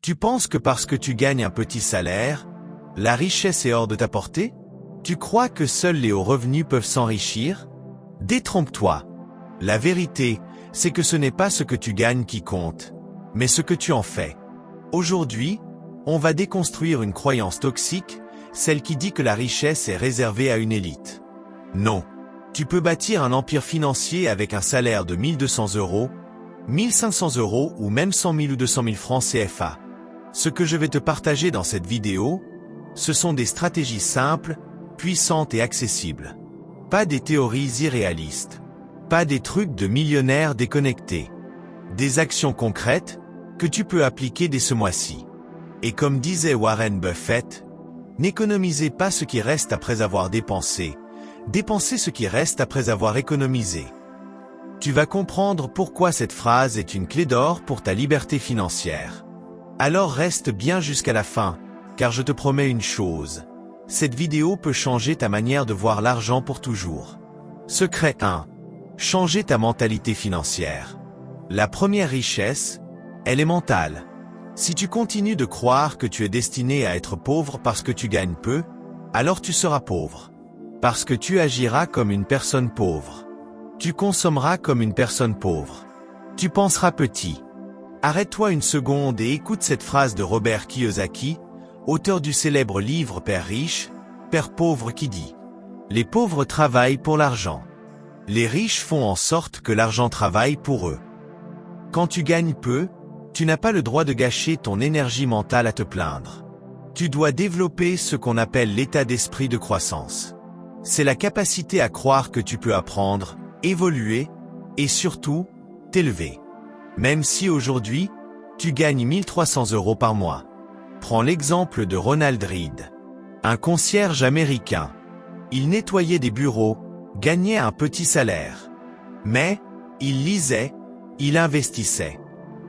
Tu penses que parce que tu gagnes un petit salaire, la richesse est hors de ta portée? Tu crois que seuls les hauts revenus peuvent s'enrichir? Détrompe-toi. La vérité, c'est que ce n'est pas ce que tu gagnes qui compte, mais ce que tu en fais. Aujourd'hui, on va déconstruire une croyance toxique, celle qui dit que la richesse est réservée à une élite. Non. Tu peux bâtir un empire financier avec un salaire de 1200 €, 1500 € ou même 100 000 ou 200 000 francs CFA. Ce que je vais te partager dans cette vidéo, ce sont des stratégies simples, puissantes et accessibles. Pas des théories irréalistes. Pas des trucs de millionnaires déconnectés. Des actions concrètes que tu peux appliquer dès ce mois-ci. Et comme disait Warren Buffett, n'économisez pas ce qui reste après avoir dépensé, dépensez ce qui reste après avoir économisé. Tu vas comprendre pourquoi cette phrase est une clé d'or pour ta liberté financière. Alors reste bien jusqu'à la fin, car je te promets une chose. Cette vidéo peut changer ta manière de voir l'argent pour toujours. Secret 1. Changer ta mentalité financière. La première richesse, elle est mentale. Si tu continues de croire que tu es destiné à être pauvre parce que tu gagnes peu, alors tu seras pauvre. Parce que tu agiras comme une personne pauvre. Tu consommeras comme une personne pauvre. Tu penseras petit. Arrête-toi une seconde et écoute cette phrase de Robert Kiyosaki, auteur du célèbre livre Père riche, Père pauvre qui dit « Les pauvres travaillent pour l'argent. Les riches font en sorte que l'argent travaille pour eux. » Quand tu gagnes peu, tu n'as pas le droit de gâcher ton énergie mentale à te plaindre. Tu dois développer ce qu'on appelle l'état d'esprit de croissance. C'est la capacité à croire que tu peux apprendre, évoluer, et surtout, t'élever. Même si aujourd'hui, tu gagnes 1300 € par mois. Prends l'exemple de Ronald Read. Un concierge américain. Il nettoyait des bureaux, gagnait un petit salaire. Mais, il lisait, il investissait.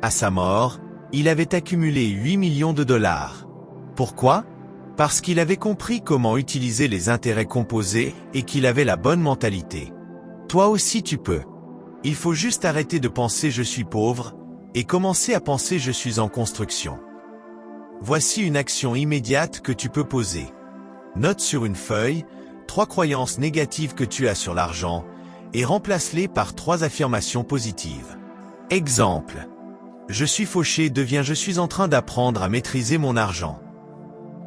À sa mort, il avait accumulé 8 millions de dollars. Pourquoi? Parce qu'il avait compris comment utiliser les intérêts composés et qu'il avait la bonne mentalité. Toi aussi tu peux. Il faut juste arrêter de penser je suis pauvre et commencer à penser je suis en construction. Voici une action immédiate que tu peux poser. Note sur une feuille 3 croyances négatives que tu as sur l'argent et remplace-les par 3 affirmations positives. Exemple. Je suis fauché devient je suis en train d'apprendre à maîtriser mon argent.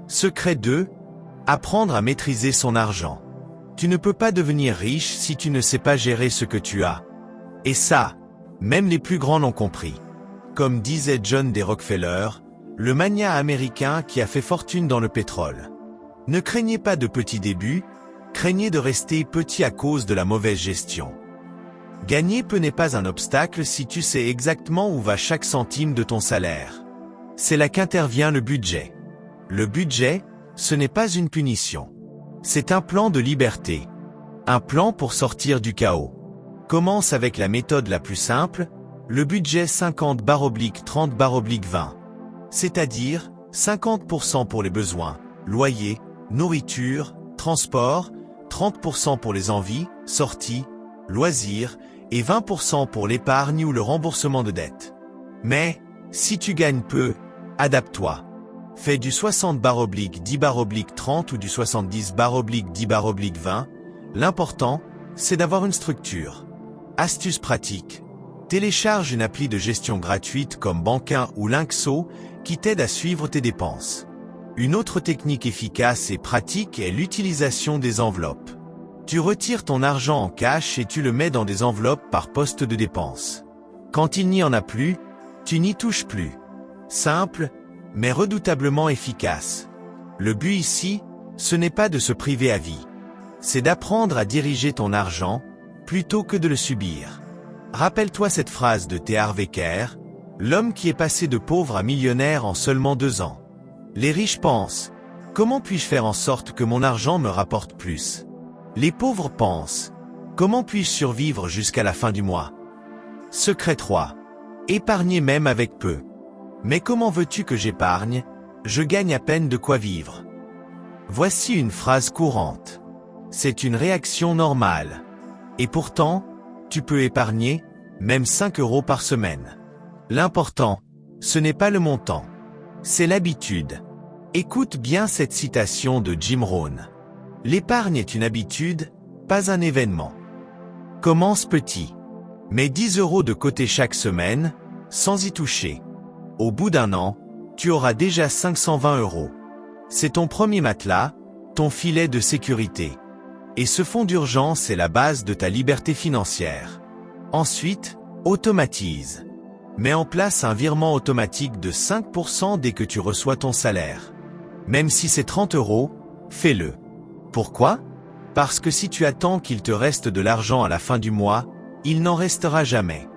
Secret 2. Apprendre à maîtriser son argent. Tu ne peux pas devenir riche si tu ne sais pas gérer ce que tu as. Et ça, même les plus grands l'ont compris. Comme disait John D. Rockefeller, le magnat américain qui a fait fortune dans le pétrole. Ne craignez pas de petits débuts, craignez de rester petit à cause de la mauvaise gestion. Gagner peu n'est pas un obstacle si tu sais exactement où va chaque centime de ton salaire. C'est là qu'intervient le budget. Le budget, ce n'est pas une punition. C'est un plan de liberté. Un plan pour sortir du chaos. Commence avec la méthode la plus simple, le budget 50/30/20. C'est-à-dire 50% pour les besoins, loyer, nourriture, transport, 30% pour les envies, sorties, loisirs, et 20% pour l'épargne ou le remboursement de dettes. Mais, si tu gagnes peu, adapte-toi. Fais du 60/10/30 ou du 70/10/20. L'important, c'est d'avoir une structure. Astuce pratique. Télécharge une appli de gestion gratuite comme Bankin ou Linkso qui t'aide à suivre tes dépenses. Une autre technique efficace et pratique est l'utilisation des enveloppes. Tu retires ton argent en cash et tu le mets dans des enveloppes par poste de dépense. Quand il n'y en a plus, tu n'y touches plus. Simple, mais redoutablement efficace. Le but ici, ce n'est pas de se priver à vie. C'est d'apprendre à diriger ton argent, plutôt que de le subir. Rappelle-toi cette phrase de T. Harv Eker, l'homme qui est passé de pauvre à millionnaire en seulement 2 ans. Les riches pensent, comment puis-je faire en sorte que mon argent me rapporte plus? Les pauvres pensent, comment puis-je survivre jusqu'à la fin du mois? Secret 3. Épargner même avec peu. Mais comment veux-tu que j'épargne? Je gagne à peine de quoi vivre. Voici une phrase courante. C'est une réaction normale. Et pourtant, tu peux épargner, même 5 € par semaine. L'important, ce n'est pas le montant. C'est l'habitude. Écoute bien cette citation de Jim Rohn. L'épargne est une habitude, pas un événement. Commence petit. Mets 10 € de côté chaque semaine, sans y toucher. Au bout d'un an, tu auras déjà 520 €. C'est ton premier matelas, ton filet de sécurité. Et ce fonds d'urgence est la base de ta liberté financière. Ensuite, automatise. Mets en place un virement automatique de 5% dès que tu reçois ton salaire. Même si c'est 30 €, fais-le. Pourquoi? Parce que si tu attends qu'il te reste de l'argent à la fin du mois, il n'en restera jamais.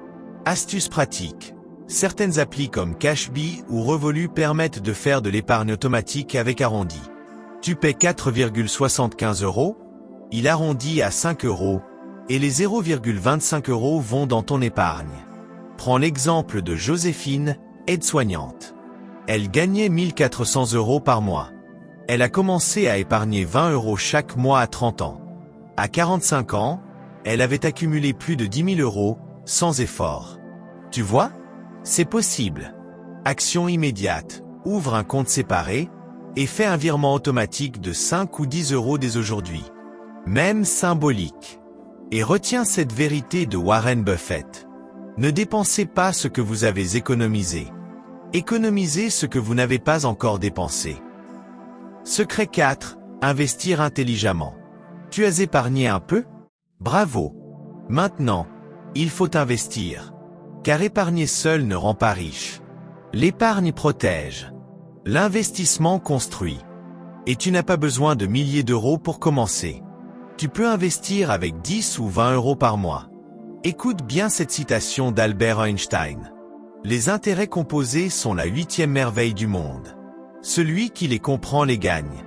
Astuce pratique. Certaines applis comme Cashbee ou Revolut permettent de faire de l'épargne automatique avec arrondi. Tu paies 4,75 €, il arrondit à 5 €, et les 0,25 € vont dans ton épargne. Prends l'exemple de Joséphine, aide-soignante. Elle gagnait 1400 € par mois. Elle a commencé à épargner 20 € chaque mois à 30 ans. À 45 ans, elle avait accumulé plus de 10 000 € sans effort. Tu vois? C'est possible. Action immédiate. Ouvre un compte séparé et fais un virement automatique de 5 ou 10 € dès aujourd'hui. Même symbolique. Et retiens cette vérité de Warren Buffett. Ne dépensez pas ce que vous avez économisé. Économisez ce que vous n'avez pas encore dépensé. Secret 4. Investir intelligemment. Tu as épargné un peu? Bravo. Maintenant, il faut investir. Car épargner seul ne rend pas riche. L'épargne protège. L'investissement construit. Et tu n'as pas besoin de milliers d'euros pour commencer. Tu peux investir avec 10 ou 20 € par mois. Écoute bien cette citation d'Albert Einstein. Les intérêts composés sont la 8e merveille du monde. Celui qui les comprend les gagne.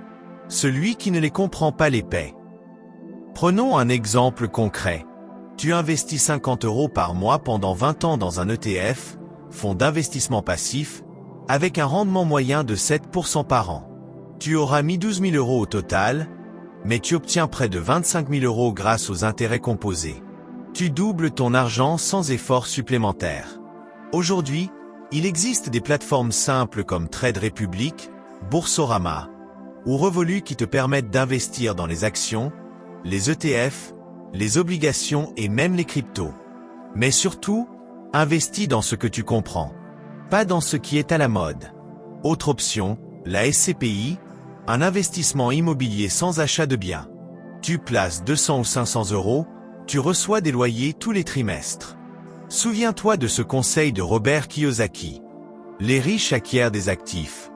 Celui qui ne les comprend pas les paie. Prenons un exemple concret. Tu investis 50 € par mois pendant 20 ans dans un ETF, fonds d'investissement passif, avec un rendement moyen de 7% par an. Tu auras mis 12 000 € au total, mais tu obtiens près de 25 000 € grâce aux intérêts composés. Tu doubles ton argent sans effort supplémentaire. Aujourd'hui, il existe des plateformes simples comme Trade Republic, Boursorama ou Revolut qui te permettent d'investir dans les actions, les ETF, les obligations et même les cryptos. Mais surtout, investis dans ce que tu comprends, pas dans ce qui est à la mode. Autre option, la SCPI, un investissement immobilier sans achat de biens. Tu places 200 ou 500 €, tu reçois des loyers tous les trimestres. Souviens-toi de ce conseil de Robert Kiyosaki. Les riches acquièrent des actifs.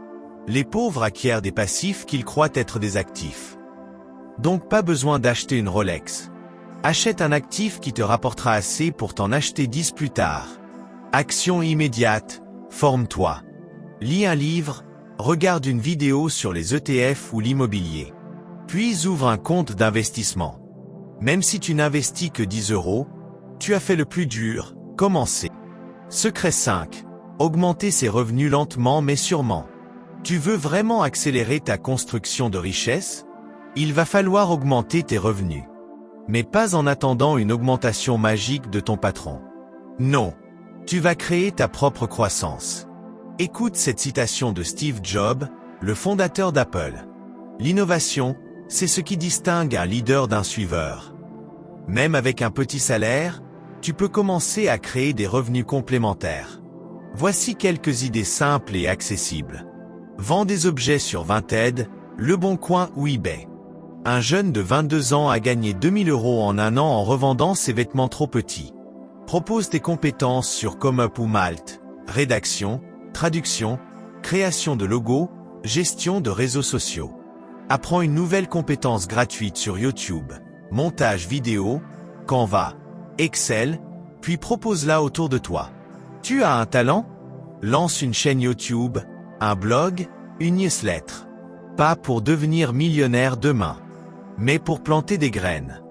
Les pauvres acquièrent des passifs qu'ils croient être des actifs. Donc pas besoin d'acheter une Rolex. Achète un actif qui te rapportera assez pour t'en acheter 10 plus tard. Action immédiate, forme-toi. Lis un livre, regarde une vidéo sur les ETF ou l'immobilier. Puis ouvre un compte d'investissement. Même si tu n'investis que 10 €, tu as fait le plus dur, commencer. Secret 5. Augmenter ses revenus lentement mais sûrement. Tu veux vraiment accélérer ta construction de richesse? Il va falloir augmenter tes revenus. Mais pas en attendant une augmentation magique de ton patron. Non. Tu vas créer ta propre croissance. Écoute cette citation de Steve Jobs, le fondateur d'Apple. L'innovation, c'est ce qui distingue un leader d'un suiveur. Même avec un petit salaire, tu peux commencer à créer des revenus complémentaires. Voici quelques idées simples et accessibles. Vends des objets sur Vinted, Le Bon Coin ou eBay. Un jeune de 22 ans a gagné 2 000 € en un an en revendant ses vêtements trop petits. Propose tes compétences sur ComeUp ou Malte, rédaction, traduction, création de logos, gestion de réseaux sociaux. Apprends une nouvelle compétence gratuite sur YouTube, montage vidéo, Canva, Excel, puis propose-la autour de toi. Tu as un talent? Lance une chaîne YouTube, un blog, une newsletter. Pas pour devenir millionnaire demain, mais pour planter des graines.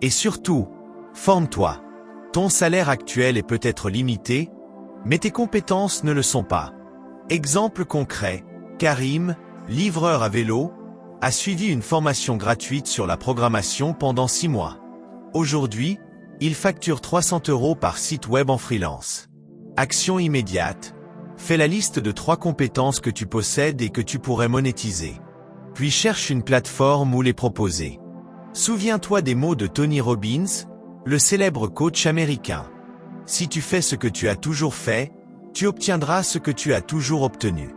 Et surtout, forme-toi. Ton salaire actuel est peut-être limité, mais tes compétences ne le sont pas. Exemple concret, Karim, livreur à vélo, a suivi une formation gratuite sur la programmation pendant 6 mois. Aujourd'hui, il facture 300 € par site web en freelance. Action immédiate. Fais la liste de 3 compétences que tu possèdes et que tu pourrais monétiser. Puis cherche une plateforme où les proposer. Souviens-toi des mots de Tony Robbins, le célèbre coach américain. Si tu fais ce que tu as toujours fait, tu obtiendras ce que tu as toujours obtenu.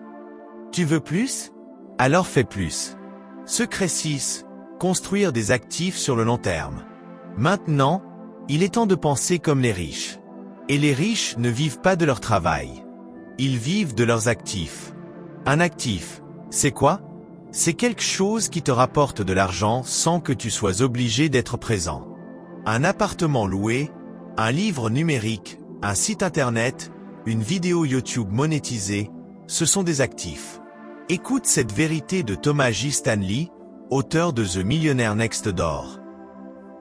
Tu veux plus? Alors fais plus. Secret 6. Construire des actifs sur le long terme. Maintenant, il est temps de penser comme les riches. Et les riches ne vivent pas de leur travail. Ils vivent de leurs actifs. Un actif, c'est quoi? C'est quelque chose qui te rapporte de l'argent sans que tu sois obligé d'être présent. Un appartement loué, un livre numérique, un site internet, une vidéo YouTube monétisée, ce sont des actifs. Écoute cette vérité de Thomas J. Stanley, auteur de The Millionaire Next Door.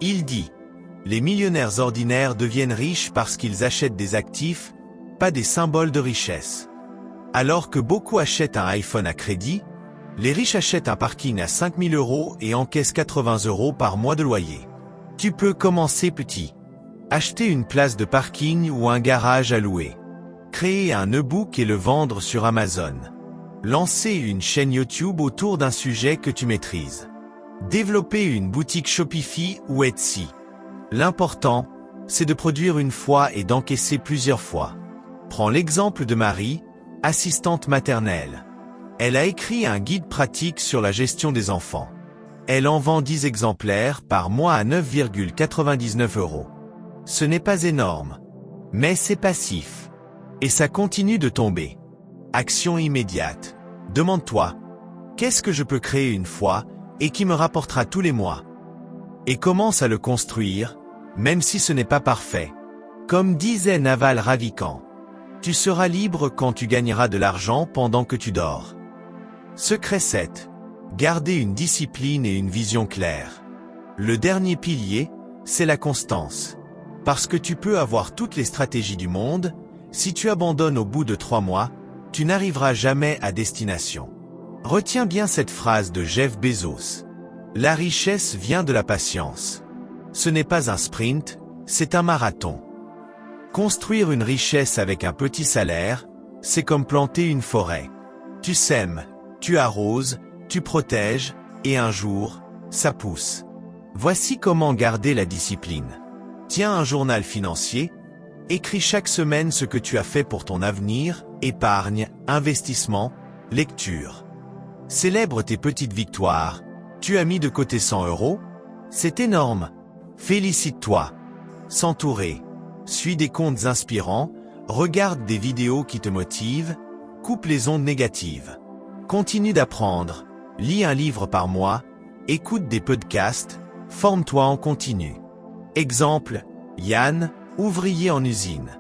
Il dit: les millionnaires ordinaires deviennent riches parce qu'ils achètent des actifs, pas des symboles de richesse. Alors que beaucoup achètent un iPhone à crédit, les riches achètent un parking à 5 000 € et encaissent 80 € par mois de loyer. Tu peux commencer petit. Acheter une place de parking ou un garage à louer. Créer un e-book et le vendre sur Amazon. Lancer une chaîne YouTube autour d'un sujet que tu maîtrises. Développer une boutique Shopify ou Etsy. L'important, c'est de produire une fois et d'encaisser plusieurs fois. Prends l'exemple de Marie, assistante maternelle. Elle a écrit un guide pratique sur la gestion des enfants. Elle en vend 10 exemplaires par mois à 9,99 €. Ce n'est pas énorme, mais c'est passif. Et ça continue de tomber. Action immédiate. Demande-toi, qu'est-ce que je peux créer une fois et qui me rapportera tous les mois? Et commence à le construire, même si ce n'est pas parfait. Comme disait Naval Ravikant, tu seras libre quand tu gagneras de l'argent pendant que tu dors. Secret 7. Garder une discipline et une vision claire. Le dernier pilier, c'est la constance. Parce que tu peux avoir toutes les stratégies du monde, si tu abandonnes au bout de 3 mois, tu n'arriveras jamais à destination. Retiens bien cette phrase de Jeff Bezos. La richesse vient de la patience. Ce n'est pas un sprint, c'est un marathon. Construire une richesse avec un petit salaire, c'est comme planter une forêt. Tu sèmes, tu arroses, tu protèges, et un jour, ça pousse. Voici comment garder la discipline. Tiens un journal financier, écris chaque semaine ce que tu as fait pour ton avenir, épargne, investissement, lecture. Célèbre tes petites victoires. Tu as mis de côté 100 €? C'est énorme. Félicite-toi. S'entourer. Suis des comptes inspirants, regarde des vidéos qui te motivent, coupe les ondes négatives. Continue d'apprendre, lis un livre par mois, écoute des podcasts, forme-toi en continu. Exemple, Yann, ouvrier en usine.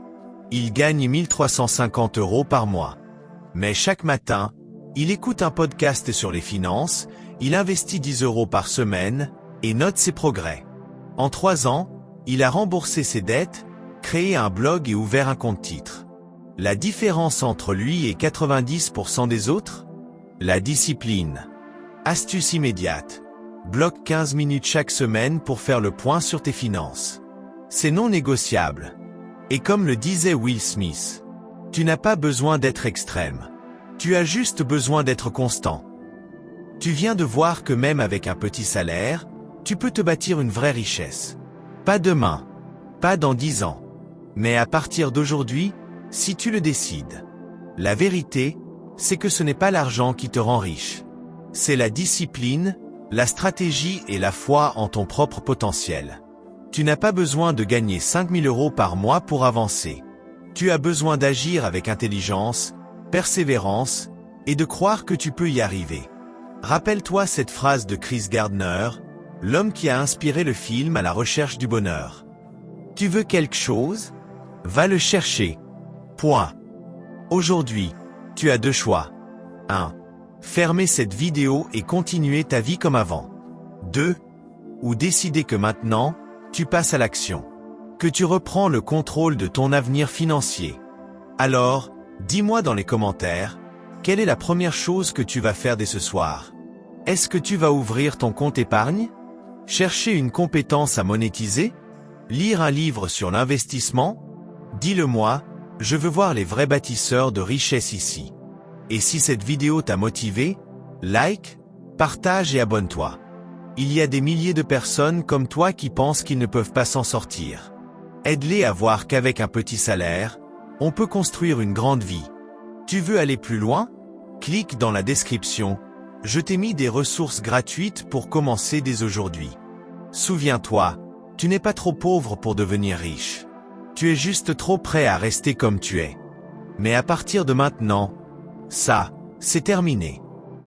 Il gagne 1350 € par mois. Mais chaque matin, il écoute un podcast sur les finances, il investit 10 € par semaine, et note ses progrès. En 3 ans, il a remboursé ses dettes, créé un blog et ouvert un compte titre. La différence entre lui et 90% des autres? La discipline. Astuce immédiate. Bloque 15 minutes chaque semaine pour faire le point sur tes finances. C'est non négociable. Et comme le disait Will Smith, tu n'as pas besoin d'être extrême. Tu as juste besoin d'être constant. Tu viens de voir que même avec un petit salaire, tu peux te bâtir une vraie richesse. Pas demain, pas dans 10 ans, mais à partir d'aujourd'hui, si tu le décides. La vérité, c'est que ce n'est pas l'argent qui te rend riche. C'est la discipline, la stratégie et la foi en ton propre potentiel. Tu n'as pas besoin de gagner 5 000 € par mois pour avancer. Tu as besoin d'agir avec intelligence, persévérance, et de croire que tu peux y arriver. Rappelle-toi cette phrase de Chris Gardner, l'homme qui a inspiré le film À la recherche du bonheur. Tu veux quelque chose? Va le chercher. Point. Aujourd'hui, tu as 2 choix. 1. Fermer cette vidéo et continuer ta vie comme avant. 2. Ou décider que maintenant, tu passes à l'action. Que tu reprends le contrôle de ton avenir financier. Alors, dis-moi dans les commentaires, quelle est la première chose que tu vas faire dès ce soir? Est-ce que tu vas ouvrir ton compte épargne? Chercher une compétence à monétiser? Lire un livre sur l'investissement? Dis-le moi, Je veux voir les vrais bâtisseurs de richesse ici. Et si cette vidéo t'a motivé, like, partage et abonne-toi. Il y a des milliers de personnes comme toi qui pensent qu'ils ne peuvent pas s'en sortir. Aide-les à voir qu'avec un petit salaire, on peut construire une grande vie. Tu veux aller plus loin? Clique dans la description. Je t'ai mis des ressources gratuites pour commencer dès aujourd'hui. Souviens-toi, tu n'es pas trop pauvre pour devenir riche. Tu es juste trop prêt à rester comme tu es. Mais à partir de maintenant, ça, c'est terminé.